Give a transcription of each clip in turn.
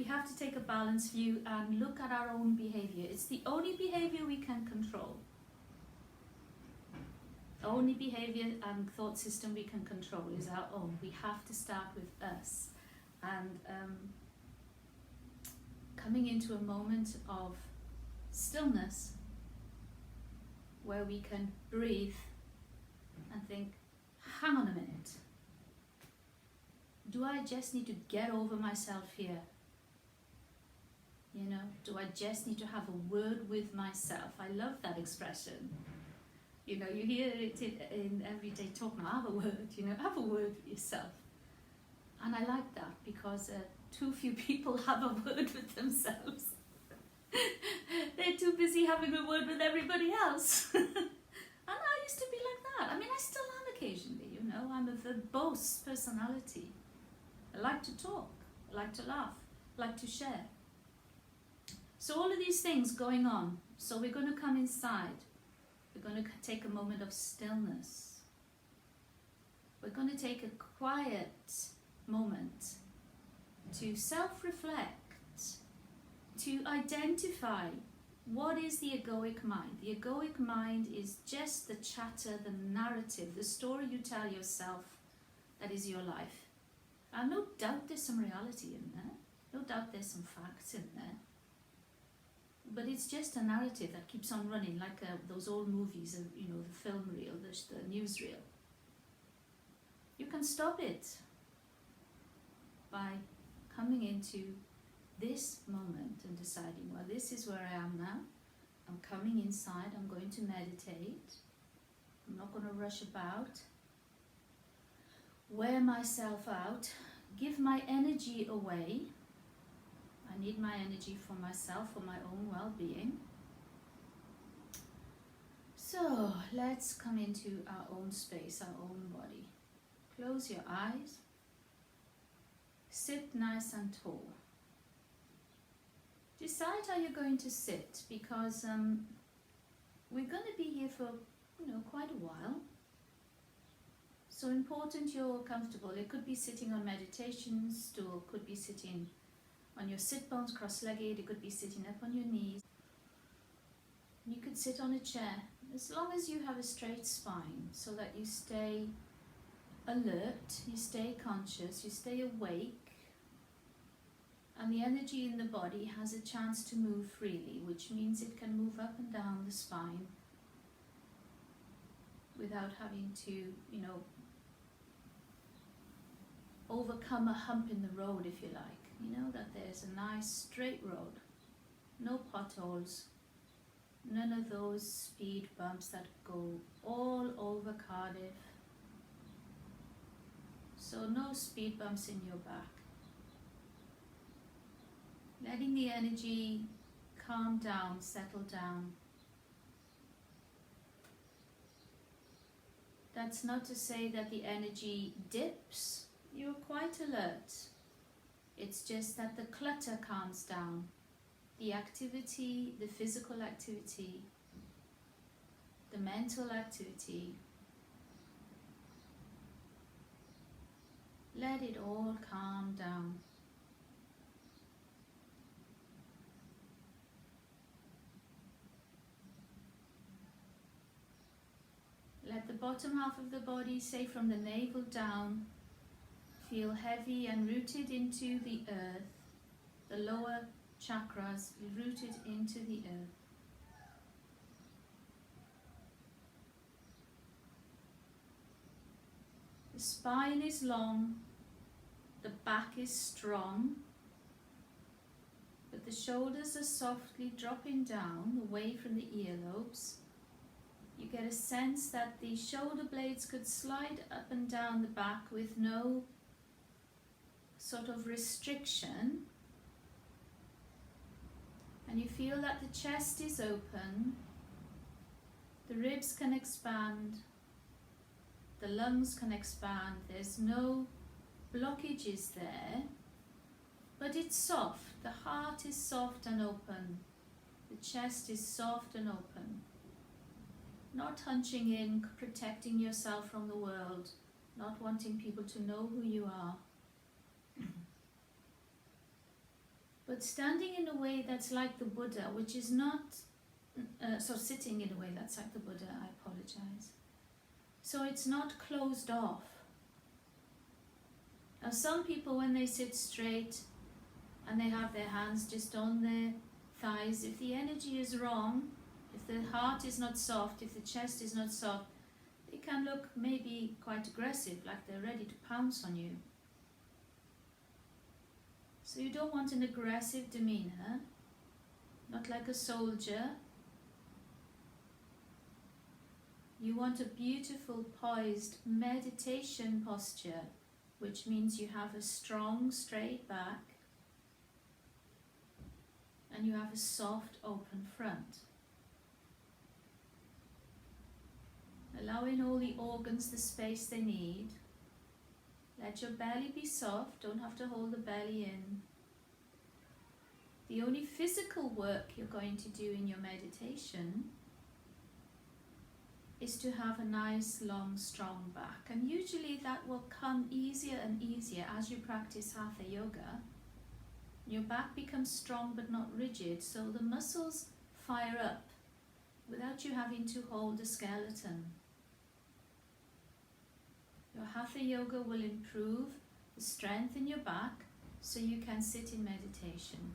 we have to take a balanced view and look at our own behavior. It's the only behavior we can control. The only behavior and thought system we can control is our own. We have to start with us. And coming into a moment of stillness where we can breathe and think, hang on a minute. Do I just need to get over myself here? You know, do I just need to have a word with myself? I love that expression. You know, you hear it in everyday talk now, have a word, you know, have a word with yourself. And I like that because too few people have a word with themselves. They're too busy having a word with everybody else. And I used to be like that. I mean, I still am occasionally, you know. I'm a verbose personality. I like to talk, I like to laugh, I like to share. So all of these things going on. So we're going to come inside. We're going to take a moment of stillness. We're going to take a quiet moment to self-reflect, to identify what is the egoic mind. The egoic mind is just the chatter, the narrative, the story you tell yourself that is your life. And no doubt there's some reality in there. No doubt there's some facts in there. But it's just a narrative that keeps on running, like those old movies, you know, the film reel, the newsreel. You can stop it by coming into this moment and deciding, well, this is where I am now. I'm coming inside, I'm going to meditate. I'm not going to rush about. Wear myself out. Give my energy away. I need my energy for myself, for my own well-being. So let's come into our own space, our own body. Close your eyes. Sit nice and tall. Decide how you're going to sit, because we're going to be here for, you know, quite a while. So important you're comfortable. It could be sitting on meditation stool, could be sitting on your sit bones cross-legged, it could be sitting up on your knees. You could sit on a chair, as long as you have a straight spine, so that you stay alert, you stay conscious, you stay awake, and the energy in the body has a chance to move freely, which means it can move up and down the spine without having to, you know, overcome a hump in the road, if you like. You know, that there's a nice straight road, no potholes, none of those speed bumps that go all over Cardiff. So no speed bumps in your back. Letting the energy calm down, settle down. That's not to say that the energy dips. You're quite alert. It's just that the clutter calms down. The activity, the physical activity, the mental activity. Let it all calm down. Let the bottom half of the body, say from the navel down, feel heavy and rooted into the earth. The lower chakras rooted into the earth. The spine is long, the back is strong, but the shoulders are softly dropping down away from the earlobes. You get a sense that the shoulder blades could slide up and down the back with no sort of restriction. And you feel that the chest is open, the ribs can expand, the lungs can expand. There's no blockages there, but it's soft. The heart is soft and open. The chest is soft and open. Not hunching in, protecting yourself from the world, not wanting people to know who you are. But standing in a way that's like the Buddha, which is not, sitting in a way that's like the Buddha, I apologize. So it's not closed off. Now some people, when they sit straight and they have their hands just on their thighs, if the energy is wrong, if the heart is not soft, if the chest is not soft, they can look maybe quite aggressive, like they're ready to pounce on you. So you don't want an aggressive demeanor, not like a soldier. You want a beautiful, poised meditation posture, which means you have a strong, straight back and you have a soft, open front. Allowing all the organs the space they need. Let your belly be soft, don't have to hold the belly in. The only physical work you're going to do in your meditation is to have a nice, long, strong back. And usually that will come easier and easier as you practice Hatha Yoga. Your back becomes strong but not rigid, so the muscles fire up without you having to hold a skeleton. Your Hatha Yoga will improve the strength in your back so you can sit in meditation.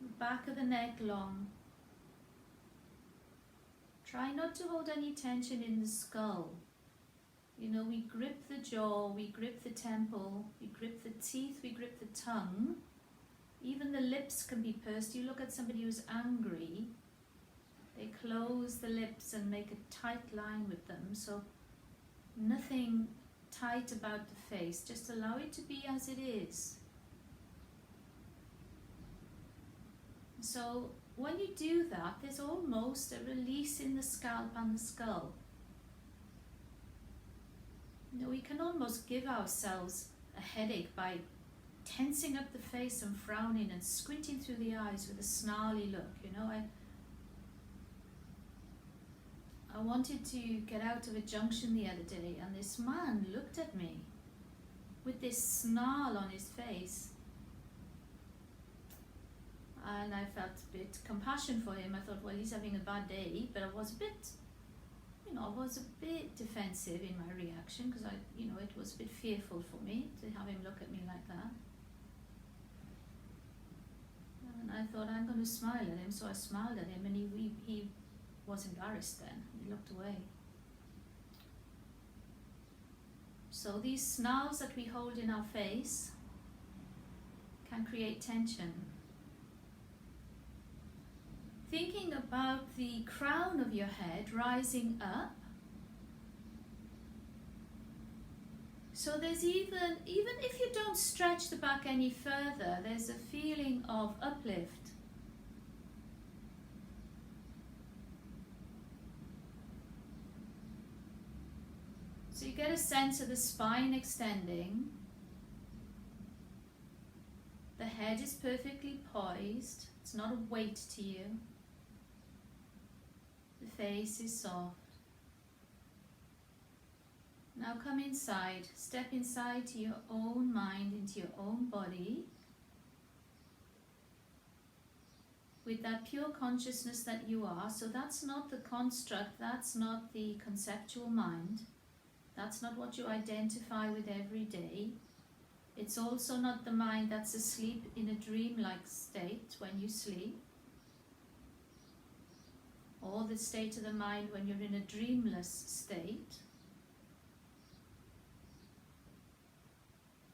The back of the neck long. Try not to hold any tension in the skull. You know, we grip the jaw, we grip the temple, we grip the teeth, we grip the tongue. Even the lips can be pursed. You look at somebody who's angry, they close the lips and make a tight line with them. So nothing tight about the face, just allow it to be as it is. So when you do that, there's almost a release in the scalp and the skull. You know, we can almost give ourselves a headache by tensing up the face and frowning and squinting through the eyes with a snarly look. You know, I wanted to get out of a junction the other day, and this man looked at me with this snarl on his face. And I felt a bit compassion for him. I thought, well, he's having a bad day, but I was a bit defensive in my reaction because it was a bit fearful for me to have him look at me like that. And I thought, I'm going to smile at him, so I smiled at him, and he was embarrassed then. He looked away. So these snarls that we hold in our face can create tension. Thinking about the crown of your head rising up. So there's even if you don't stretch the back any further, there's a feeling of uplift. So you get a sense of the spine extending. The head is perfectly poised. It's not a weight to you. The face is soft. Now come inside. Step inside to your own mind, into your own body. With that pure consciousness that you are. So that's not the construct, that's not the conceptual mind. That's not what you identify with every day. It's also not the mind that's asleep in a dreamlike state when you sleep. Or the state of the mind when you're in a dreamless state.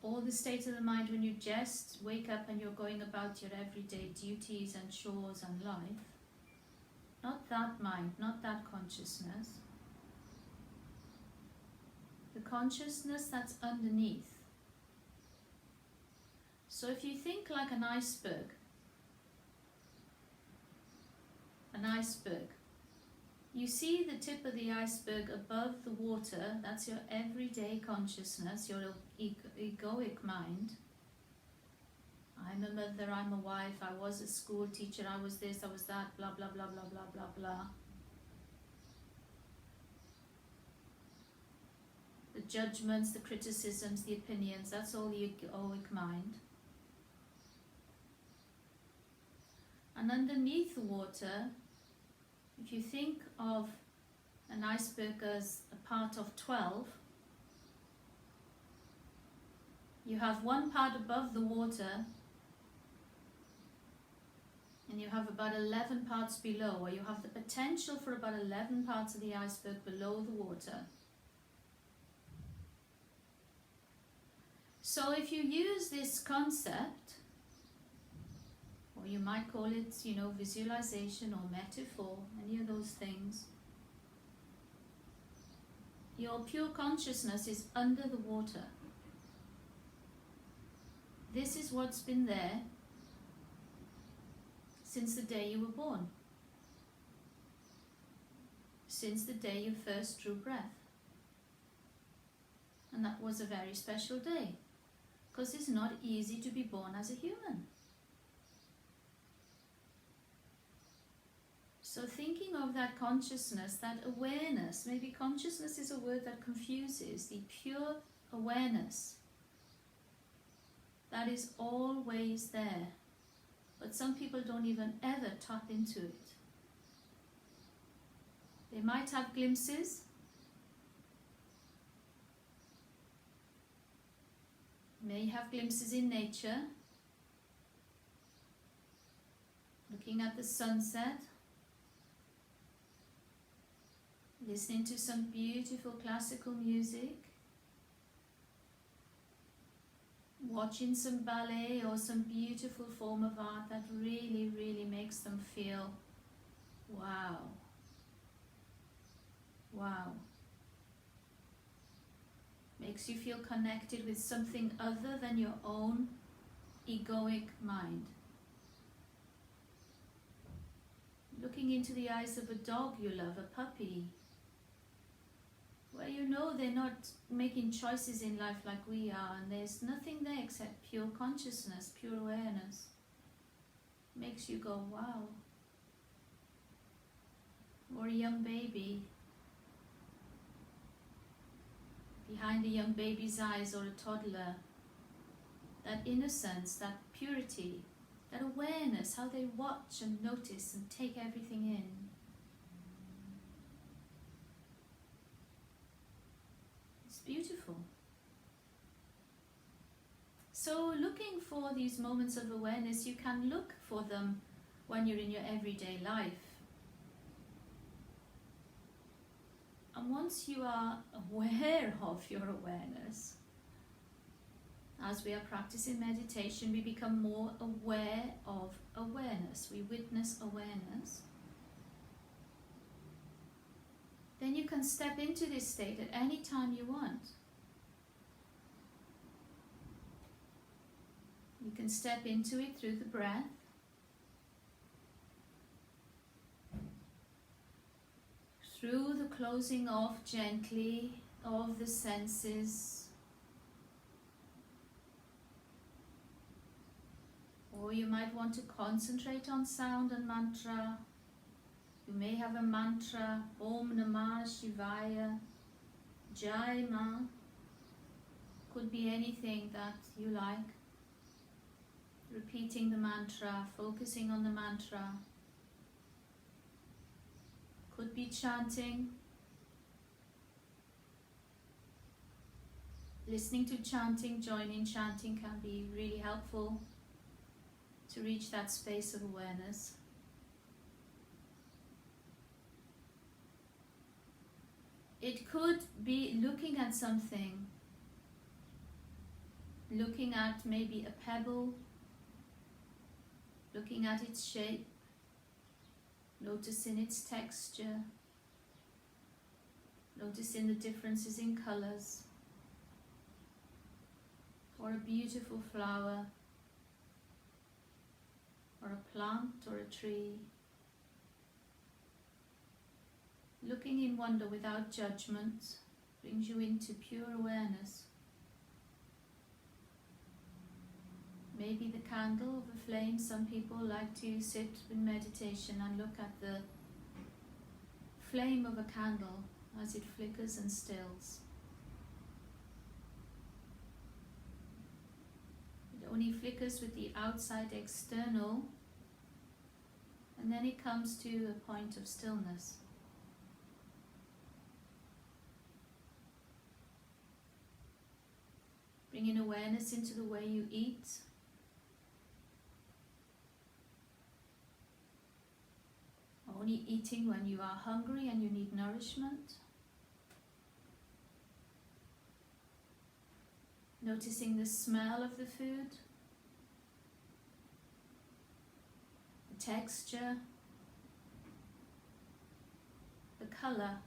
Or the state of the mind when you just wake up and you're going about your everyday duties and chores and life. Not that mind, not that consciousness. The consciousness that's underneath. So if you think like an iceberg, you see the tip of the iceberg above the water. That's your everyday consciousness, your egoic mind. I'm a mother, I'm a wife, I was a school teacher, I was this, I was that, blah, blah, blah, blah, blah, blah, blah. The judgments, the criticisms, the opinions. That's all the egoic mind. And underneath the water, if you think of an iceberg as a part of 12, you have one part above the water and you have about 11 parts below, or you have the potential for about 11 parts of the iceberg below the water. So if you use this concept, or you might call it, visualization or metaphor, any of those things, your pure consciousness is under the water. This is what's been there since the day you were born, since the day you first drew breath. And that was a very special day, because it's not easy to be born as a human. So thinking of that consciousness, that awareness, maybe consciousness is a word that confuses, the pure awareness that is always there. But some people don't even ever tap into it. They might have glimpses. May have glimpses in nature, looking at the sunset, listening to some beautiful classical music, watching some ballet or some beautiful form of art that really, really makes them feel, wow, wow. Makes you feel connected with something other than your own egoic mind. Looking into the eyes of a dog you love, a puppy, where they're not making choices in life like we are, and there's nothing there except pure consciousness, pure awareness. Makes you go, wow. Or a young baby. Behind a young baby's eyes, or a toddler, that innocence, that purity, that awareness, how they watch and notice and take everything in. It's beautiful. So looking for these moments of awareness, you can look for them when you're in your everyday life. And once you are aware of your awareness, as we are practicing meditation, we become more aware of awareness. We witness awareness. Then you can step into this state at any time you want. You can step into it through the breath. Through the closing off gently of the senses. Or you might want to concentrate on sound and mantra. You may have a mantra, Om Namah Shivaya, Jai Ma. Could be anything that you like. Repeating the mantra, focusing on the mantra. Could be chanting. Listening to chanting, joining chanting can be really helpful to reach that space of awareness. It could be looking at something, looking at maybe a pebble, looking at its shape, noticing its texture, noticing the differences in colors, or a beautiful flower, or a plant or a tree. Looking in wonder without judgment brings you into pure awareness. Maybe the candle of a flame. Some people like to sit in meditation and look at the flame of a candle as it flickers and stills. only flickers with the outside external, and then it comes to a point of stillness. Bringing awareness into the way you eat. Only eating when you are hungry and you need nourishment. Noticing the smell of the food, the texture, the color.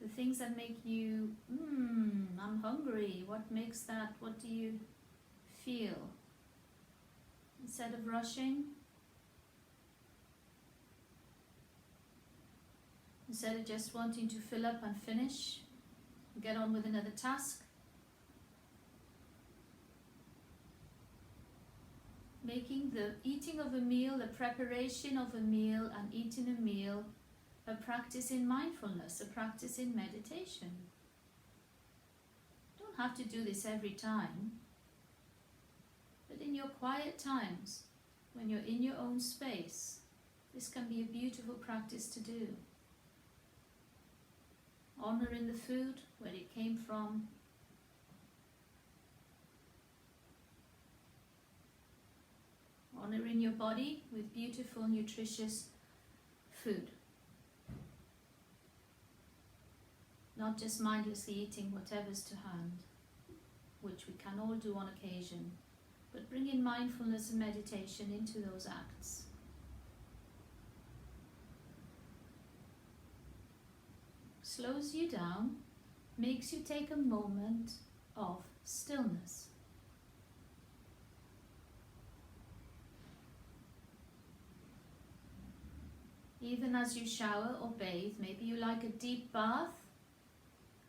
The things that make you, I'm hungry. What makes that? What do you feel? Instead of rushing, instead of just wanting to fill up and finish, get on with another task, making the eating of a meal, the preparation of a meal and eating a meal a practice in mindfulness, a practice in meditation. You don't have to do this every time, but in your quiet times, when you're in your own space, this can be a beautiful practice to do. Honoring the food, where it came from. Honoring your body with beautiful, nutritious food. Not just mindlessly eating whatever's to hand, which we can all do on occasion, but bringing mindfulness and meditation into those acts. Slows you down, makes you take a moment of stillness. Even as you shower or bathe, maybe you like a deep bath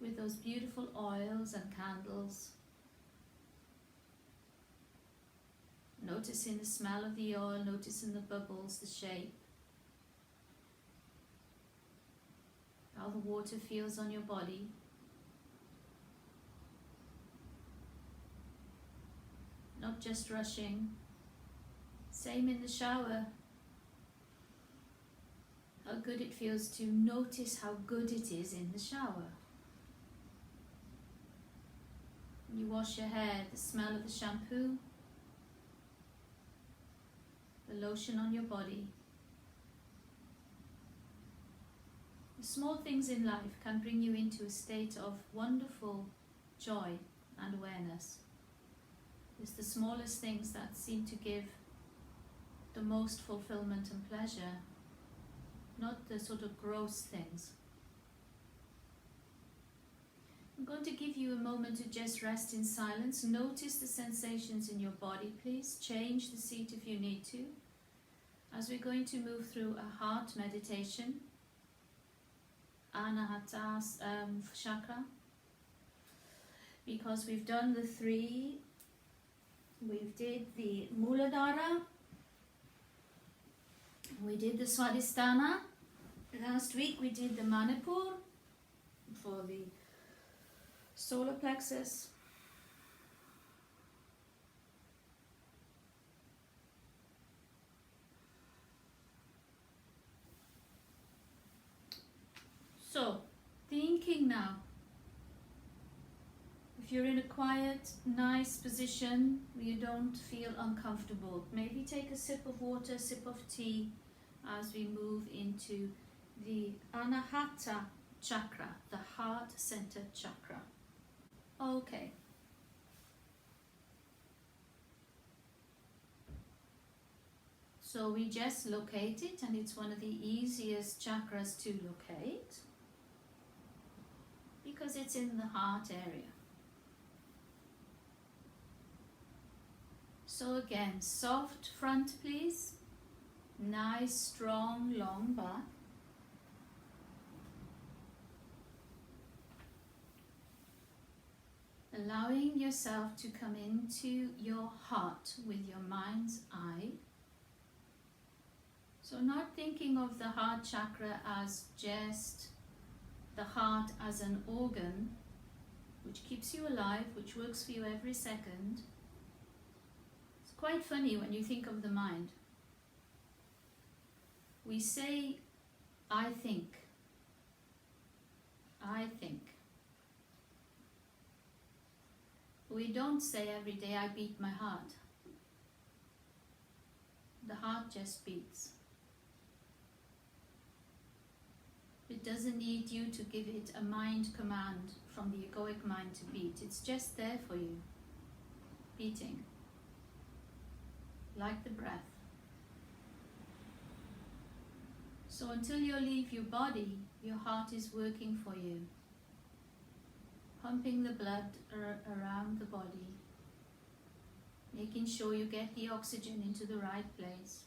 with those beautiful oils and candles. Noticing the smell of the oil, noticing the bubbles, the shape. How the water feels on your body. Not just rushing. Same in the shower. How good it feels to notice how good it is in the shower. When you wash your hair, the smell of the shampoo, the lotion on your body. The small things in life can bring you into a state of wonderful joy and awareness. It's the smallest things that seem to give the most fulfillment and pleasure, not the sort of gross things. I'm going to give you a moment to just rest in silence. Notice the sensations in your body, please. Change the seat if you need to. As we're going to move through a heart meditation, Anahata chakra, because we've done the three. We did the Muladhara, we did the Swadhisthana. Last week we did the Manipur for the solar plexus. So, thinking now, if you're in a quiet, nice position where you don't feel uncomfortable, maybe take a sip of water, a sip of tea as we move into the Anahata chakra, the heart center chakra. Okay. So we just locate it, and it's one of the easiest chakras to locate because it's in the heart area. So again, soft front please, nice strong long back. Allowing yourself to come into your heart with your mind's eye. So not thinking of the heart chakra as just the heart as an organ which keeps you alive, which works for you every second. It's quite funny when you think of the mind. We say, I think. I think. We don't say every day, I beat my heart. The heart just beats. It doesn't need you to give it a mind command from the egoic mind to beat. It's just there for you, beating, like the breath. So until you leave your body, your heart is working for you, pumping the blood around the body, making sure you get the oxygen into the right place.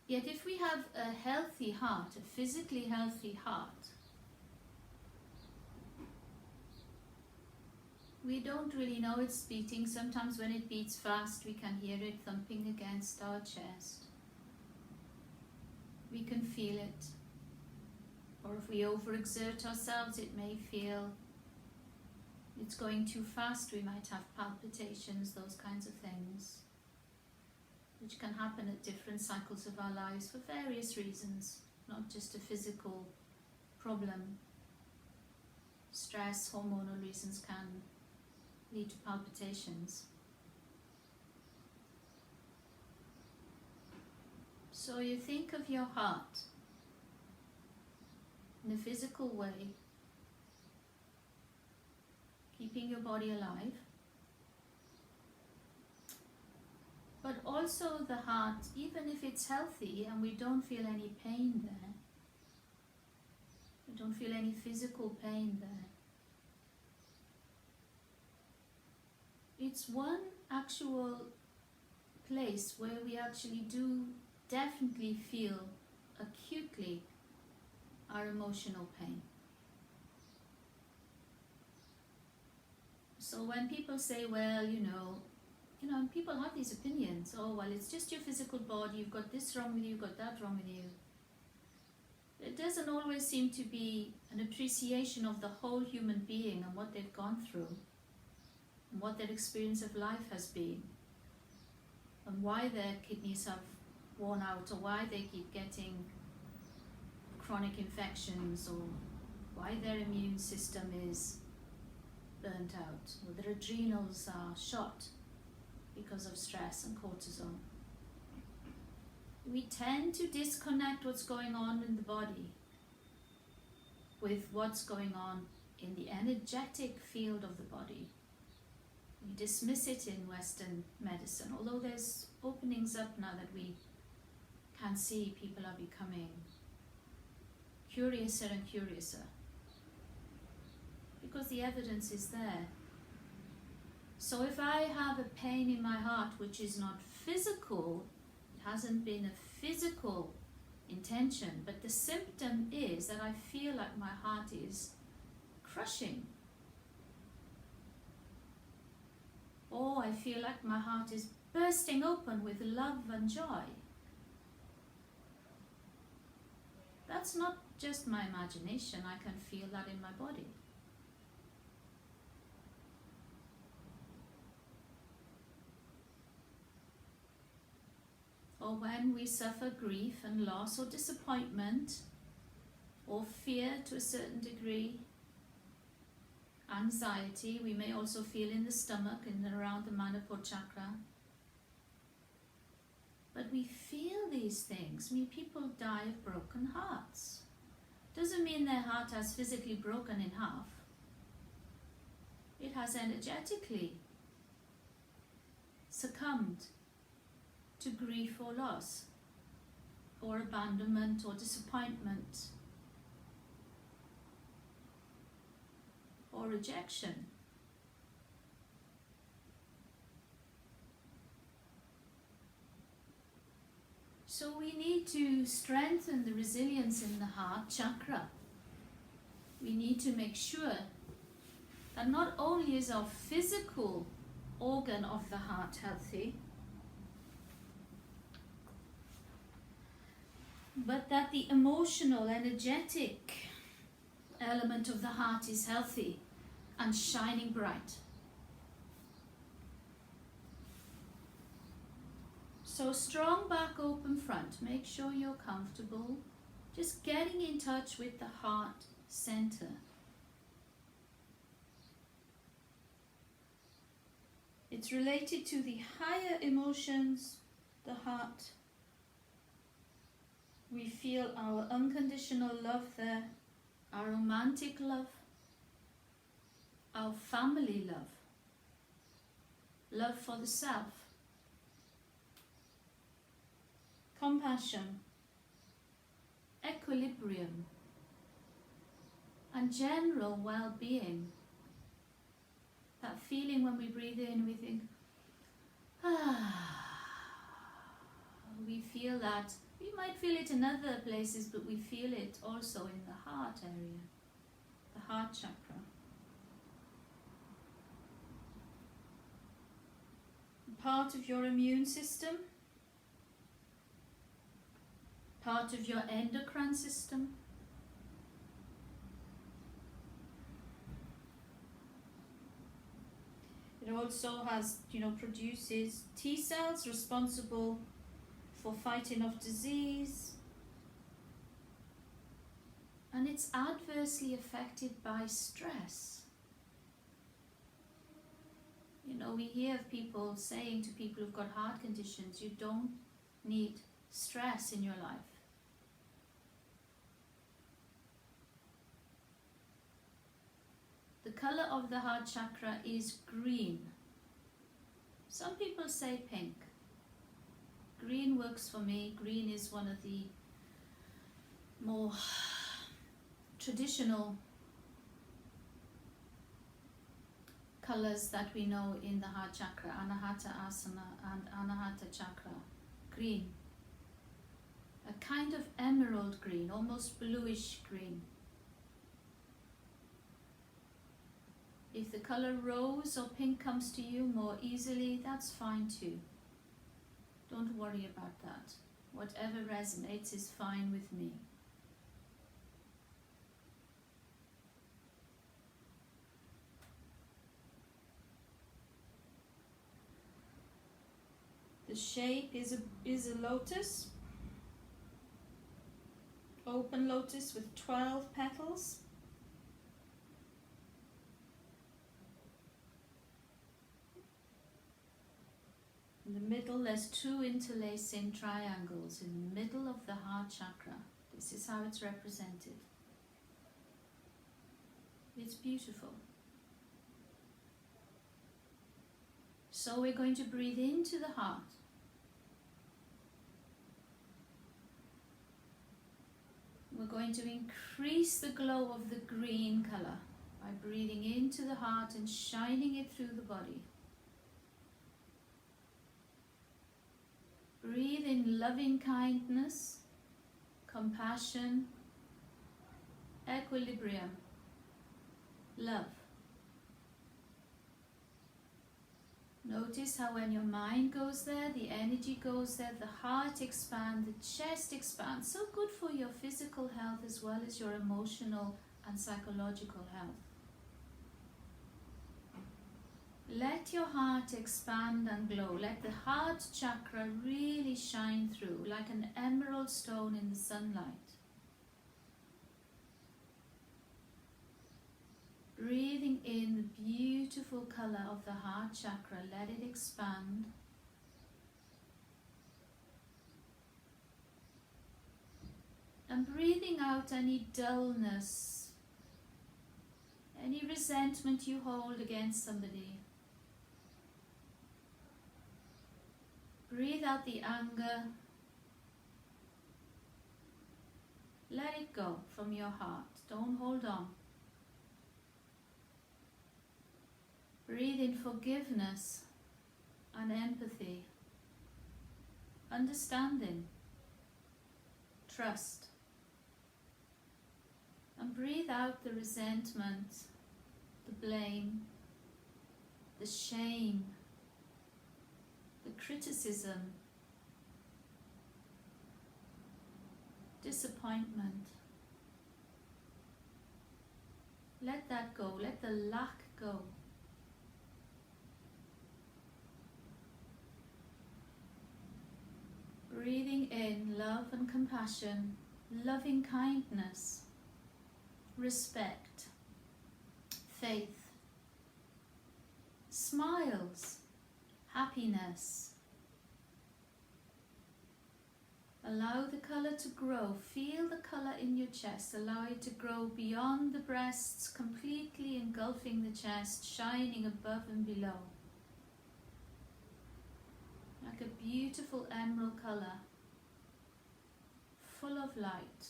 Yet if we have a healthy heart, a physically healthy heart, we don't really know it's beating. Sometimes when it beats fast, we can hear it thumping against our chest. We can feel it. Or if we overexert ourselves, it may feel it's going too fast. We might have palpitations, those kinds of things, which can happen at different cycles of our lives for various reasons, not just a physical problem. Stress, hormonal reasons can lead to palpitations. So you think of your heart in a physical way, keeping your body alive, but also the heart, even if it's healthy and we don't feel any pain there, we don't feel any physical pain there, it's one actual place where we actually do definitely feel acutely our emotional pain. So when people say, well, you know, and people have these opinions, oh, well, it's just your physical body, you've got this wrong with you, you've got that wrong with you. It doesn't always seem to be an appreciation of the whole human being and what they've gone through, and what their experience of life has been, and why their kidneys have worn out, or why they keep getting chronic infections, or why their immune system is burnt out, or their adrenals are shot because of stress and cortisol. We tend to disconnect what's going on in the body with what's going on in the energetic field of the body. We dismiss it in Western medicine, although there's openings up now that we can see people are becoming curiouser and curiouser, because the evidence is there. So if I have a pain in my heart which is not physical, it hasn't been a physical intention, but the symptom is that I feel like my heart is crushing, or I feel like my heart is bursting open with love and joy, that's not just my imagination. I can feel that in my body. Or when we suffer grief and loss or disappointment or fear to a certain degree, anxiety, we may also feel in the stomach and around the Manipur chakra. But we feel these things. I mean, people die of broken hearts. Doesn't mean their heart has physically broken in half. It has energetically succumbed to grief or loss, or abandonment or disappointment, or rejection. So we need to strengthen the resilience in the heart chakra. We need to make sure that not only is our physical organ of the heart healthy, but that the emotional, energetic element of the heart is healthy and shining bright. So strong back, open front. Make sure you're comfortable. Just getting in touch with the heart center. It's related to the higher emotions, the heart. We feel our unconditional love there, our romantic love, our family love, love for the self, compassion, equilibrium, and general well-being. That feeling when we breathe in, we think, we feel that. We might feel it in other places, but we feel it also in the heart area, the heart chakra. Part of your immune system, part of your endocrine system. It also has, produces T cells responsible for fighting off disease. And it's adversely affected by stress. We hear of people saying to people who've got heart conditions, you don't need stress in your life. The color of the heart chakra is green. Some people say pink. Green works for me. Green is one of the more traditional colors that we know in the heart chakra, Anahata Asana and Anahata chakra. Green. A kind of emerald green, almost bluish green. If the color rose or pink comes to you more easily, that's fine too. Don't worry about that. Whatever resonates is fine with me. The shape is a lotus. Open lotus with 12 petals. In the middle, there's 2 interlacing triangles in the middle of the heart chakra. This is how it's represented. It's beautiful. So we're going to breathe into the heart. We're going to increase the glow of the green color by breathing into the heart and shining it through the body. Breathe in loving kindness, compassion, equilibrium, love. Notice how when your mind goes there, the energy goes there, the heart expands, the chest expands. So good for your physical health as well as your emotional and psychological health. Let your heart expand and glow. Let the heart chakra really shine through like an emerald stone in the sunlight. Breathing in the beautiful color of the heart chakra, let it expand. And breathing out any dullness, any resentment you hold against somebody. Breathe out the anger. Let it go from your heart. Don't hold on. Breathe in forgiveness and empathy, understanding, trust. And breathe out the resentment, the blame, the shame, the criticism, disappointment. Let that go, let the lack go. Breathing in love and compassion, loving kindness, respect, faith, smiles, happiness. Allow the colour to grow. Feel the colour in your chest. Allow it to grow beyond the breasts, completely engulfing the chest, shining above and below. Like a beautiful emerald colour, full of light.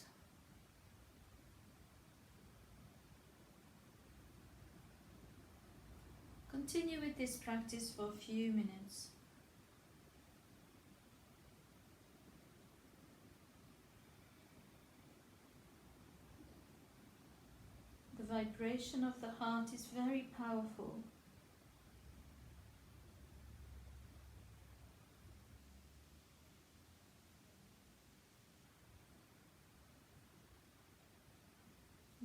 Continue with this practice for a few minutes. The vibration of the heart is very powerful.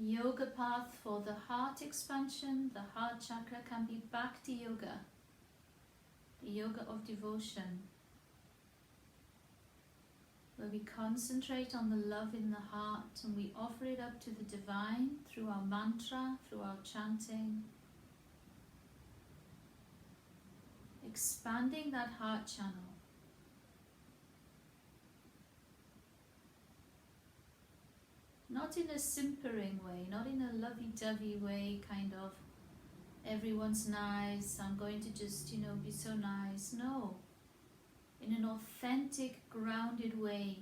Yoga path for the heart expansion, the heart chakra, can be Bhakti Yoga, the yoga of devotion, where we concentrate on the love in the heart and we offer it up to the divine through our mantra, through our chanting, expanding that heart channel. Not in a simpering way, not in a lovey-dovey way, kind of everyone's nice, I'm going to just, be so nice. No, in an authentic, grounded way,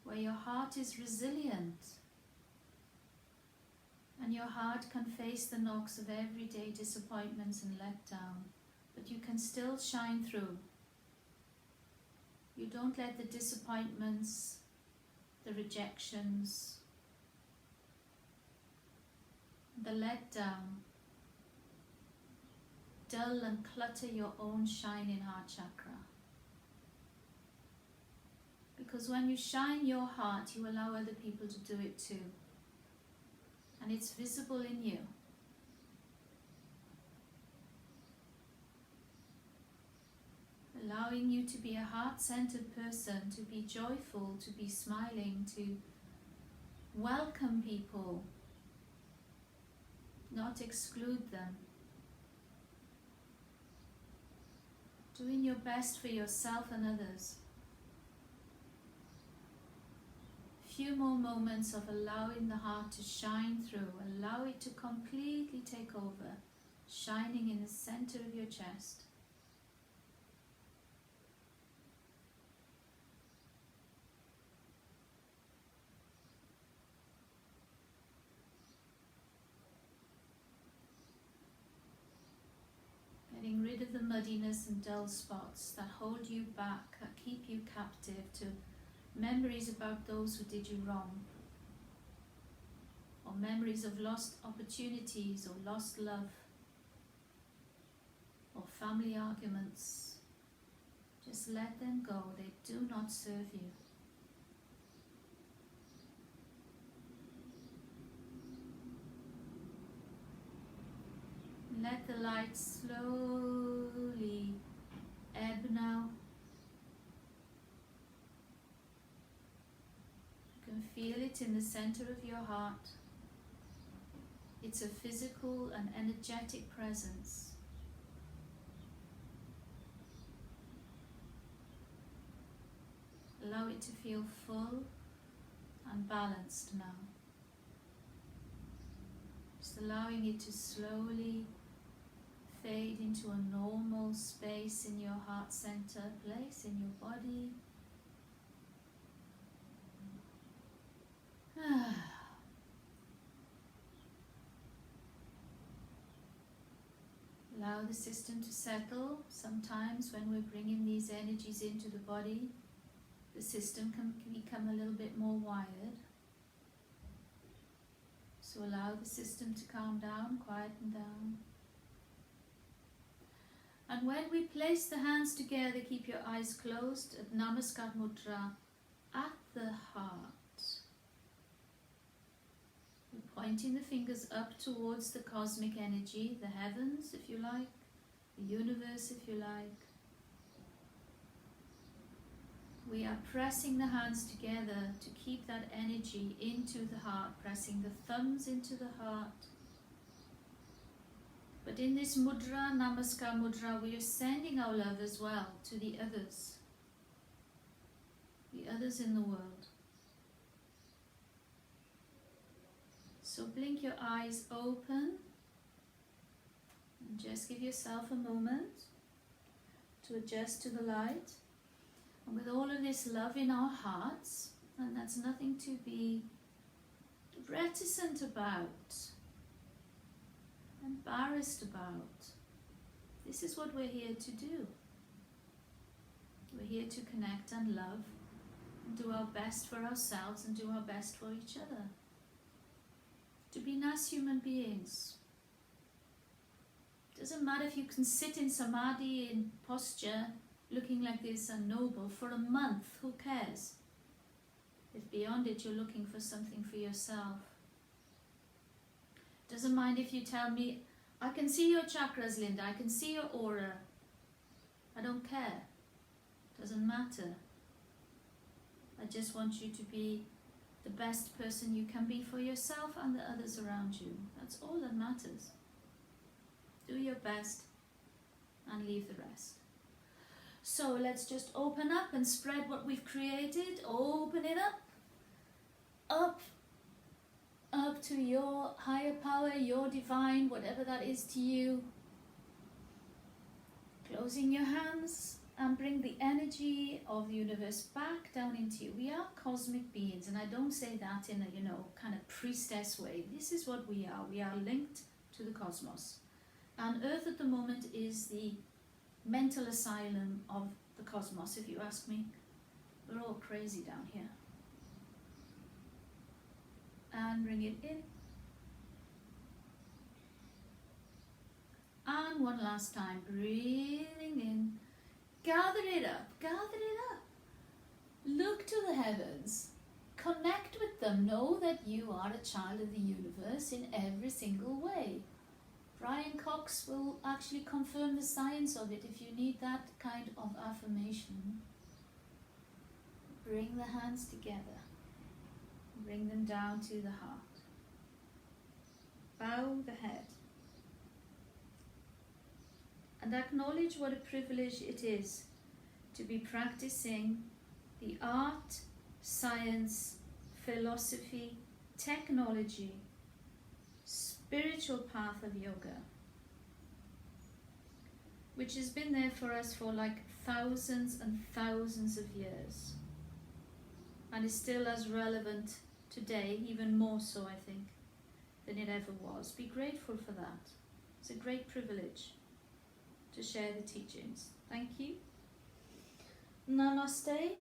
where your heart is resilient and your heart can face the knocks of everyday disappointments and letdown, but you can still shine through. You don't let the disappointments, the rejections, the letdown dull and clutter your own shining heart chakra. Because when you shine your heart, you allow other people to do it too. And it's visible in you. Allowing you to be a heart-centered person, to be joyful, to be smiling, to welcome people, not exclude them. Doing your best for yourself and others. Few more moments of allowing the heart to shine through. Allow it to completely take over, shining in the center of your chest. Getting rid of the muddiness and dull spots that hold you back, that keep you captive to memories about those who did you wrong, or memories of lost opportunities or lost love, or family arguments. Just let them go. They do not serve you. Let the light slowly ebb now. You can feel it in the center of your heart. It's a physical and energetic presence. Allow it to feel full and balanced now. Just allowing it to slowly fade into a normal space in your heart center, place in your body. Allow the system to settle. Sometimes when we're bringing these energies into the body, the system can become a little bit more wired. So allow the system to calm down, quieten down. And when we place the hands together, keep your eyes closed at Namaskar Mudra at the heart. pointing the fingers up towards the cosmic energy, the heavens if you like, the universe if you like. We are pressing the hands together to keep that energy into the heart, pressing the thumbs into the heart. But in this mudra, Namaskar mudra, we are sending our love as well to the others in the world. So blink your eyes open and just give yourself a moment to adjust to the light. And with all of this love in our hearts, and that's nothing to be reticent about, embarrassed about. This is what we're here to do. We're here to connect and love and do our best for ourselves and do our best for each other. To be nice human beings. Doesn't matter if you can sit in samadhi in posture looking like this and noble for a month, who cares? If beyond it you're looking for something for yourself. Doesn't mind if you tell me, I can see your chakras, Linda, I can see your aura. I don't care. Doesn't matter. I just want you to be the best person you can be for yourself and the others around you. That's all that matters. Do your best and leave the rest. So let's just open up and spread what we've created. Open it up to your higher power, your divine, whatever that is to you. Closing your hands and bring the energy of the universe back down into you. We are cosmic beings, and I don't say that in a, kind of priestess way. This is what we are. We are linked to the cosmos. And Earth at the moment is the mental asylum of the cosmos, if you ask me. We're all crazy down here. And bring it in. And one last time, breathing in. Gather it up, gather it up. Look to the heavens. Connect with them. Know that you are a child of the universe in every single way. Brian Cox will actually confirm the science of it if you need that kind of affirmation. Bring the hands together. Bring them down to the heart. Bow the head. And acknowledge what a privilege it is to be practicing the art, science, philosophy, technology, spiritual path of yoga, which has been there for us for like thousands and thousands of years and is still as relevant today, even more so I think, than it ever was. Be grateful for that. It's a great privilege to share the teachings. Thank you. Namaste.